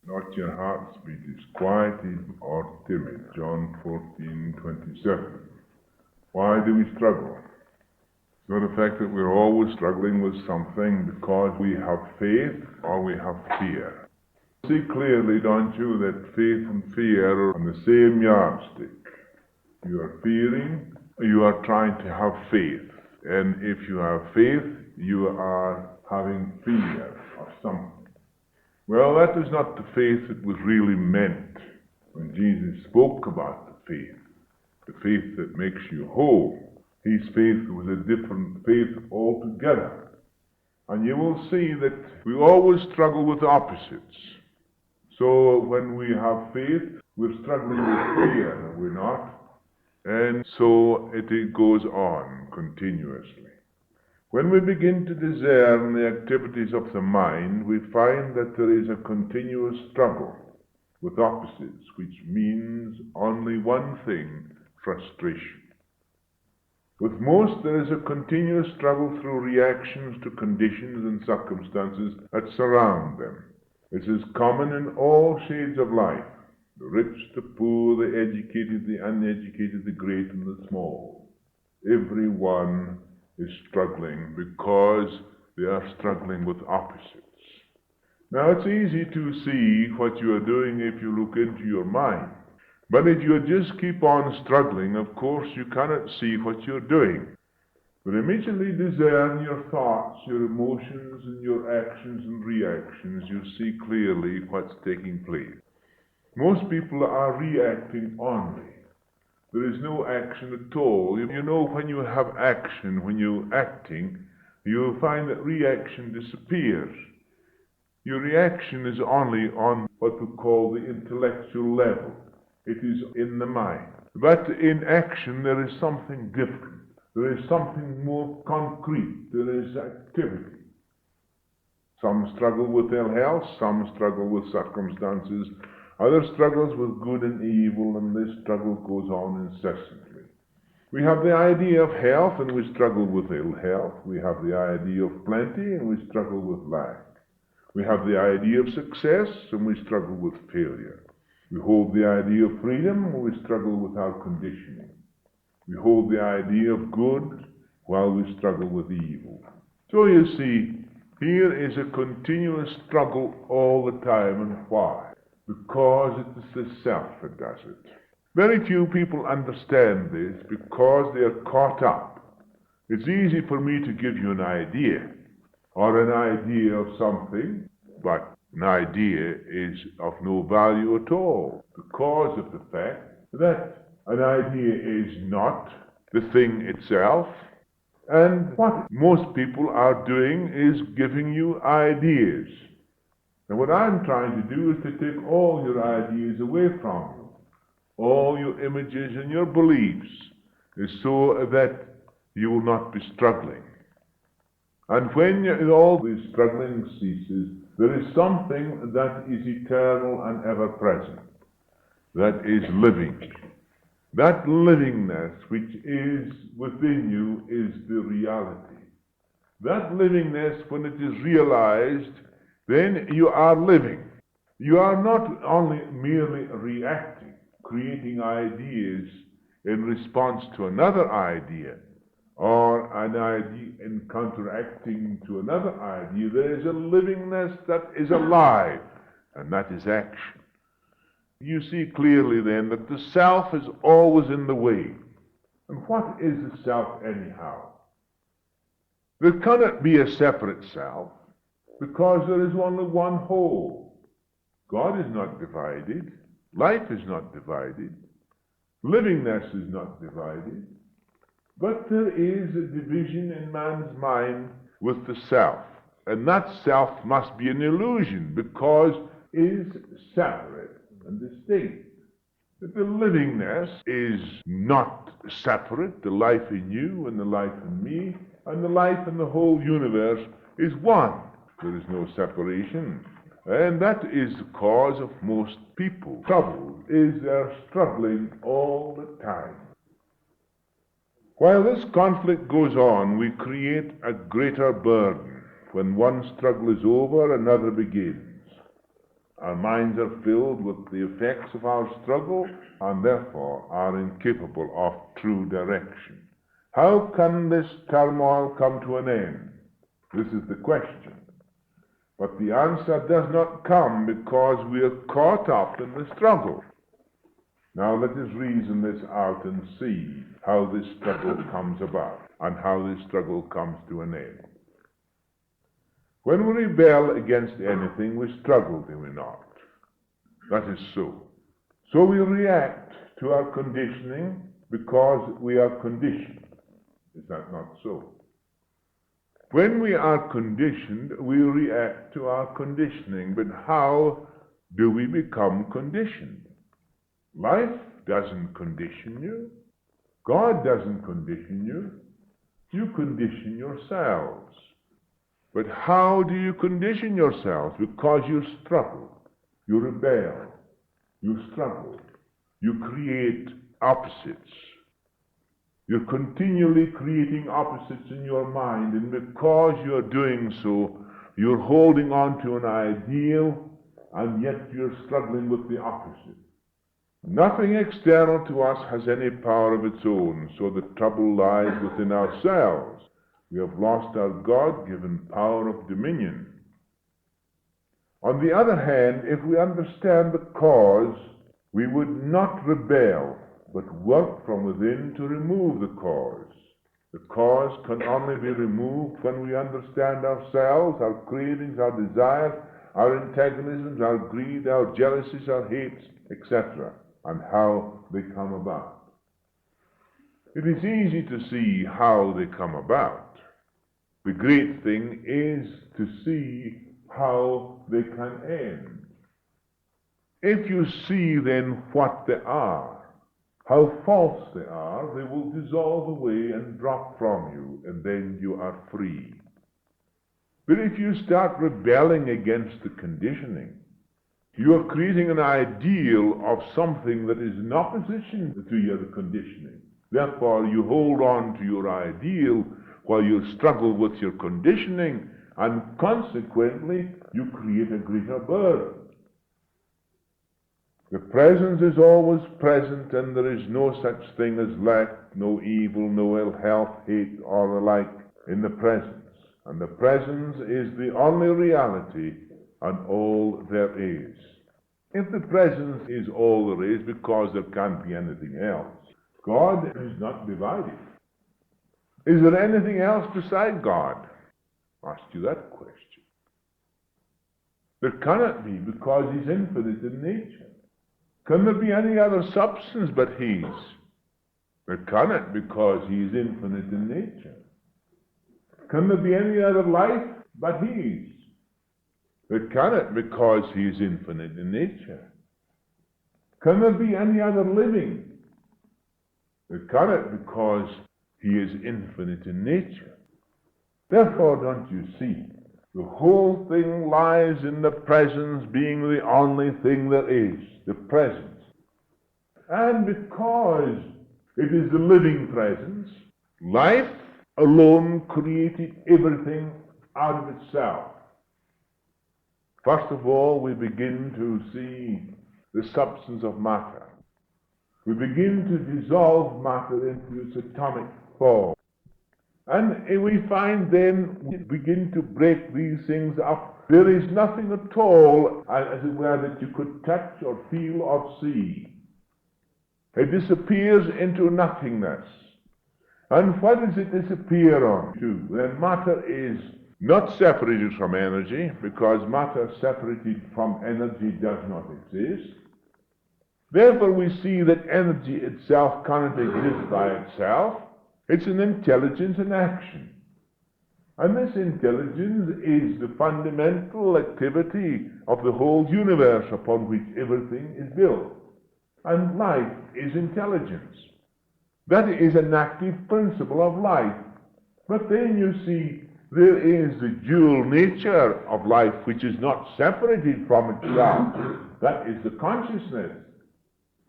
Not your hearts be disquieted or timid. John 14:27. Why do we struggle? It's not the fact that we're always struggling with something because we have faith or we have fear. See clearly, don't you, that faith and fear are on the same yardstick. You are fearing, you are trying to have faith. And if you have faith, you are having fear of something. Well, that is not the faith that was really meant when Jesus spoke about the faith that makes you whole. His faith was a different faith altogether. And you will see that we always struggle with opposites. So when we have faith, we're struggling with fear, are we not? And so it goes on continuously. When we begin to discern the activities of the mind, we find that there is a continuous struggle with opposites, which means only one thing: frustration. With most, there is a continuous struggle through reactions to conditions and circumstances that surround them. This is common in all shades of life: the rich, the poor, the educated, the uneducated, the great and the small. Everyone is struggling because they are struggling with opposites. Now, it's easy to see what you are doing if you look into your mind. But if you just keep on struggling, of course, you cannot see what you're doing. But immediately discern your thoughts, your emotions, and your actions and reactions, you see clearly what's taking place. Most people are reacting only. There is no action at all. You know, when you have action, when you're acting, you'll find that reaction disappears. Your reaction is only on what we call the intellectual level. It is in the mind. But in action, there is something different. There is something more concrete. There is activity. Some struggle with ill health, some struggle with circumstances, others struggles with good and evil, and this struggle goes on incessantly. We have the idea of health, and we struggle with ill health. We have the idea of plenty, and we struggle with lack. We have the idea of success, and we struggle with failure. We hold the idea of freedom, and we struggle with our conditioning. We hold the idea of good while we struggle with evil. So you see, here is a continuous struggle all the time. And why? Because it is the self that does it. Very few people understand this because they are caught up. It's easy for me to give you an idea or an idea of something, but an idea is of no value at all because of the fact that an idea is not the thing itself. And what most people are doing is giving you ideas. And what I'm trying to do is to take all your ideas away from you, all your images and your beliefs, so that you will not be struggling. And when all this struggling ceases, there is something that is eternal and ever-present, that is living. That livingness which is within you is the reality. That livingness, when it is realized, then you are living. You are not only merely reacting, creating ideas in response to another idea, or an idea in counteracting to another idea. There is a livingness that is alive, and that is action. You see clearly then that the self is always in the way. And what is the self anyhow? There cannot be a separate self because there is only one whole. God is not divided. Life is not divided. Livingness is not divided. But there is a division in man's mind with the self. And that self must be an illusion because it is separate and distinct. But the livingness is not separate. The life in you and the life in me and the life in the whole universe is one. There is no separation. And that is the cause of most people's trouble, is they're struggling all the time. While this conflict goes on, we create a greater burden. When one struggle is over, another begins. Our minds are filled with the effects of our struggle and therefore are incapable of true direction. How can this turmoil come to an end? This is the question. But the answer does not come because we are caught up in the struggle. Now let us reason this out and see how this struggle comes about and how this struggle comes to an end. When we rebel against anything, we struggle, do we not? That is so. So we react to our conditioning because we are conditioned. Is that not so? When we are conditioned, we react to our conditioning. But how do we become conditioned? Life doesn't condition you. God doesn't condition you. You condition yourselves. But how do you condition yourselves? Because you struggle, you rebel, you struggle, you create opposites. You're continually creating opposites in your mind, and because you're doing so, you're holding on to an ideal, and yet you're struggling with the opposite. Nothing external to us has any power of its own, so the trouble lies within ourselves. We have lost our God-given power of dominion. On the other hand, if we understand the cause, we would not rebel, but work from within to remove the cause. The cause can only be removed when we understand ourselves, our cravings, our desires, our antagonisms, our greed, our jealousies, our hates, etc., and how they come about. It is easy to see how they come about. The great thing is to see how they can end. If you see then what they are, how false they are, they will dissolve away and drop from you, and then you are free. But if you start rebelling against the conditioning, you are creating an ideal of something that is in opposition to your conditioning. Therefore, you hold on to your ideal while you struggle with your conditioning, and consequently, you create a greater burden. The presence is always present, and there is no such thing as lack, no evil, no ill health, hate, or the like in the presence. And the presence is the only reality and all there is. If the presence is all there is, because there can't be anything else, God is not divided. Is there anything else beside God? I ask you that question. There cannot be, because He's infinite in nature. Can there be any other substance but His? There cannot, because He is infinite in nature. Can there be any other life but His? There cannot, because He is infinite in nature. Can there be any other living? There cannot, because He is infinite in nature. Therefore, don't you see, the whole thing lies in the presence being the only thing there is, the presence. And because it is the living presence, life alone created everything out of itself. First of all, we begin to see the substance of matter. We begin to dissolve matter into its atomic form. And we find then we begin to break these things up. There is nothing at all, as it were, that you could touch or feel or see. It disappears into nothingness. And what does it disappear on to? Then matter is not separated from energy, because matter separated from energy does not exist. Therefore we see that energy itself cannot exist by itself. It's an intelligence in action. And this intelligence is the fundamental activity of the whole universe upon which everything is built. And life is intelligence. That is an active principle of life. But then you see, there is the dual nature of life which is not separated from itself. That is the consciousness.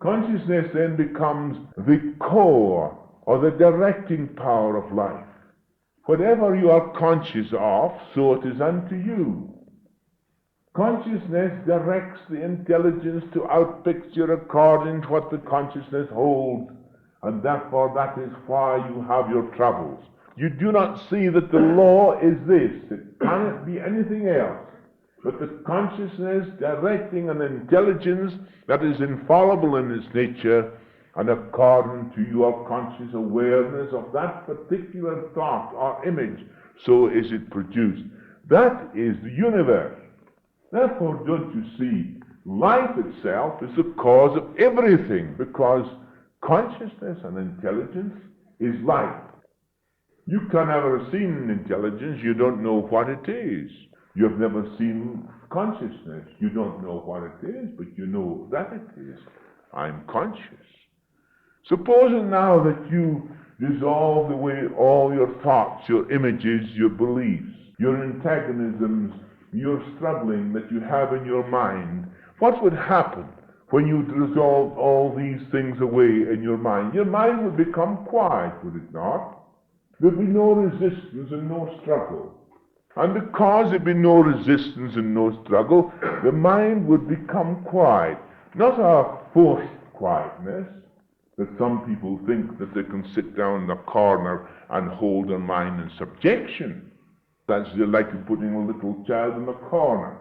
Consciousness then becomes the core or the directing power of life. Whatever you are conscious of, so it is unto you. Consciousness directs the intelligence to outpicture according to what the consciousness holds, and therefore that is why you have your troubles. You do not see that the law is this. It cannot be anything else but the consciousness directing an intelligence that is infallible in its nature, and according to your conscious awareness of that particular thought or image, so is it produced. That is the universe. Therefore, don't you see, life itself is the cause of everything, because consciousness and intelligence is life. You can never have seen intelligence, you don't know what it is. You have never seen consciousness, you don't know what it is, but you know that it is. I'm conscious. Supposing now that you dissolve away all your thoughts, your images, your beliefs, your antagonisms, your struggling that you have in your mind, what would happen when you dissolved all these things away in your mind? Your mind would become quiet, would it not? There'd be no resistance and no struggle. And because there'd be no resistance and no struggle, the mind would become quiet. Not a forced quietness, that some people think that they can sit down in a corner and hold their mind in subjection. That's like putting a little child in a corner,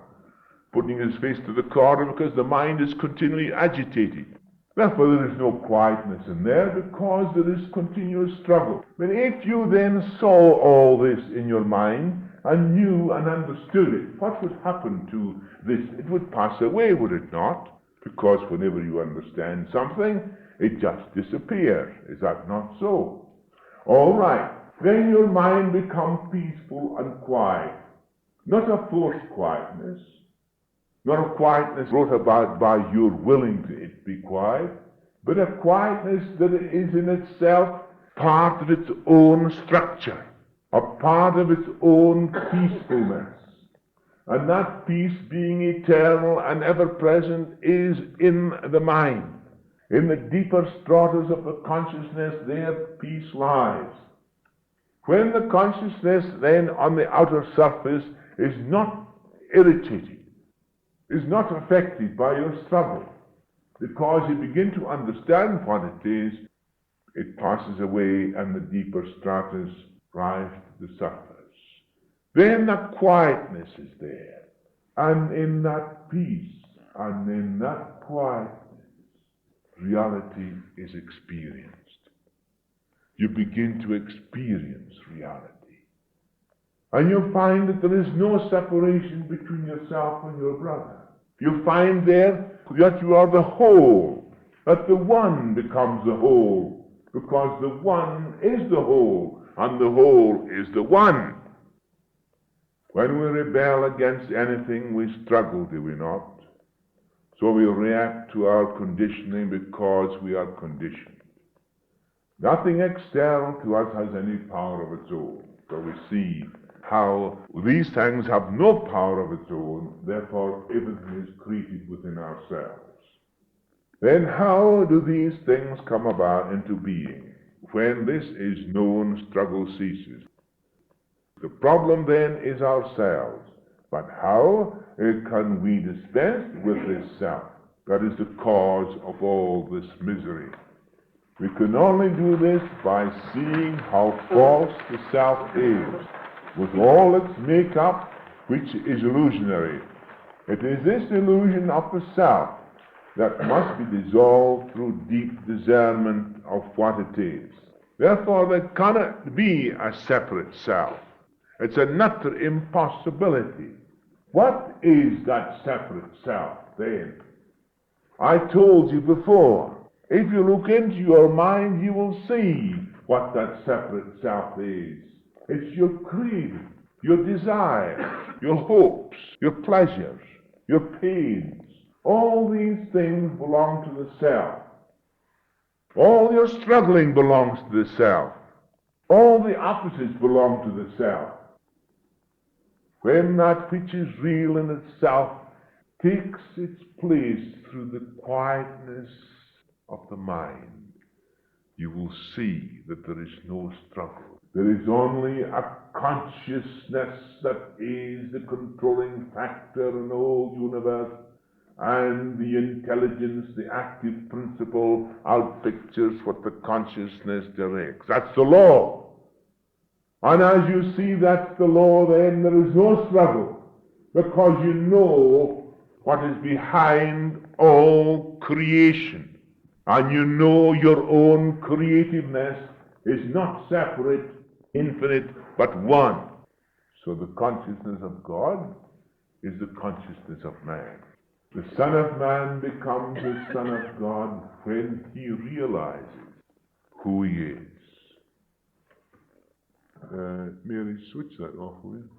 putting his face to the corner because the mind is continually agitated. Therefore there is no quietness in there because there is continuous struggle. But if you then saw all this in your mind and knew and understood it, what would happen to this? It would pass away, would it not? Because whenever you understand something, it just disappears. Is that not so? All right. Then your mind becomes peaceful and quiet. Not a forced quietness, not a quietness brought about by your willing to it be quiet, but a quietness that is in itself part of its own structure, a part of its own peacefulness. And that peace, being eternal and ever-present, is in the mind. In the deeper stratas of the consciousness, there peace lies. When the consciousness then on the outer surface is not irritated, is not affected by your struggle, because you begin to understand what it is, it passes away and the deeper stratas rise to the surface. Then that quietness is there, and in that peace and in that quietness, reality is experienced. You begin to experience reality. And you'll find that there is no separation between yourself and your brother. You'll find there that you are the whole, that the one becomes the whole, because the one is the whole, and the whole is the one. When we rebel against anything, we struggle, do we not? So we react to our conditioning because we are conditioned. Nothing external to us has any power of its own. So we see how these things have no power of its own, therefore everything is created within ourselves. Then how do these things come about into being? When this is known, struggle ceases. The problem then is ourselves. But how can we dispense with this self? That is the cause of all this misery. We can only do this by seeing how false the self is, with all its make-up, which is illusionary. It is this illusion of the self that must be dissolved through deep discernment of what it is. Therefore, there cannot be a separate self. It's an utter impossibility. What is that separate self then? I told you before, if you look into your mind, you will see what that separate self is. It's your craving, your desires, your hopes, your pleasures, your pains. All these things belong to the self. All your struggling belongs to the self. All the opposites belong to the self. When that which is real in itself takes its place through the quietness of the mind, you will see that there is no struggle. There is only a consciousness that is the controlling factor in the whole universe, and the intelligence, the active principle, outpictures what the consciousness directs. That's the law. And as you see that's the law, then there is no struggle, because you know what is behind all creation. And you know your own creativeness is not separate, infinite, but one. So the consciousness of God is the consciousness of man. The Son of Man becomes the Son of God when he realizes who he is. Mary, switch that off, will you?